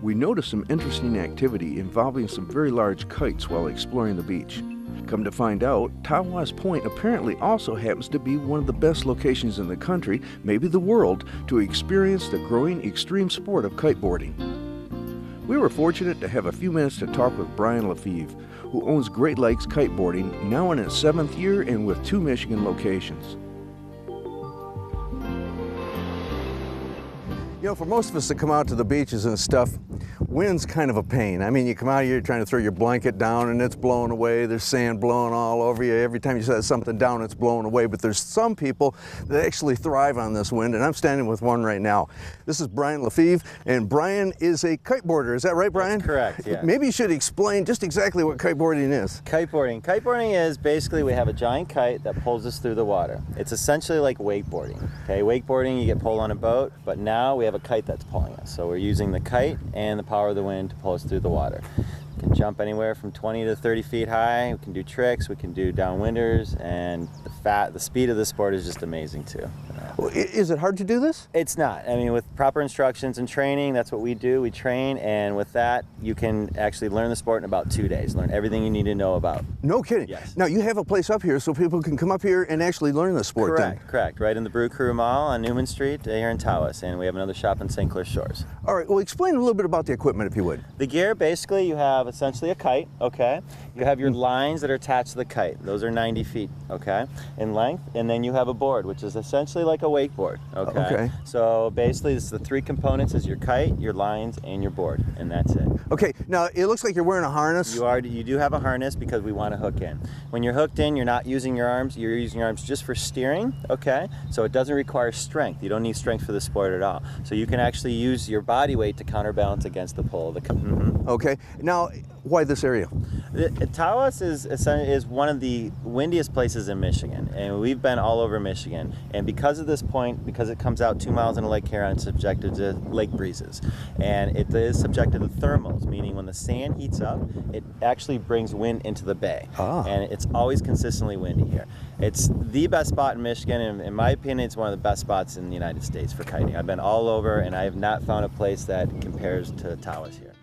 we noticed some interesting activity involving some very large kites while exploring the beach. Come to find out, Tawas Point apparently also happens to be one of the best locations in the country, maybe the world, to experience the growing extreme sport of kiteboarding. We were fortunate to have a few minutes to talk with Brian Lefevre, who owns Great Lakes Kiteboarding, now in its 7th year and with 2 Michigan locations. You know, for most of us that come out to the beaches and stuff, wind's kind of a pain. I mean, you come out here trying to throw your blanket down and it's blowing away. There's sand blowing all over you. Every time you set something down, it's blowing away. But there's some people that actually thrive on this wind, and I'm standing with one right now. This is Brian Lefevre, and Brian is a kiteboarder. Is that right, Brian? That's correct, yeah. Maybe you should explain just exactly what kiteboarding is. Kiteboarding. Kiteboarding is basically we have a giant kite that pulls us through the water. It's essentially like wakeboarding. Okay, wakeboarding, you get pulled on a boat, but now we have a kite that's pulling us. So we're using the kite and the power of the wind to pull us through the water. We can jump anywhere from 20 to 30 feet high. We can do tricks, we can do downwinders, and the speed of the sport is just amazing too. Is it hard to do this? It's not. I mean, with proper instructions and training, that's what we do. We train, and with that, you can actually learn the sport in about 2 days. Learn everything you need to know about. No kidding. Yes. Now, you have a place up here so people can come up here and actually learn the sport. Correct, then. correct. Right in the Brew Crew Mall on Newman Street here in Tawas, and we have another shop in St. Clair Shores. All right, well, explain a little bit about the equipment, if you would. The gear, basically, you have essentially a kite, okay? You have your lines that are attached to the kite. Those are 90 feet, okay, in length. And then you have a board, which is essentially like a wakeboard, okay? Okay. So basically, it's the 3 components is your kite, your lines, and your board, and that's it. Okay, now it looks like you're wearing a harness. You do have a harness because we want to hook in. When you're hooked in, you're not using your arms. You're using your arms just for steering, okay? So it doesn't require strength. You don't need strength for the sport at all. So you can actually use your body weight to counterbalance against the pull. Okay, now why this area? Tawas is one of the windiest places in Michigan, and we've been all over Michigan. And because of this point, because it comes out 2 miles into Lake Huron, it's subjected to lake breezes. And it is subjected to thermals, meaning when the sand heats up, it actually brings wind into the bay. And it's always consistently windy here. It's the best spot in Michigan, and in my opinion, it's one of the best spots in the United States for kiting. I've been all over, and I have not found a place that compares to Tawas here.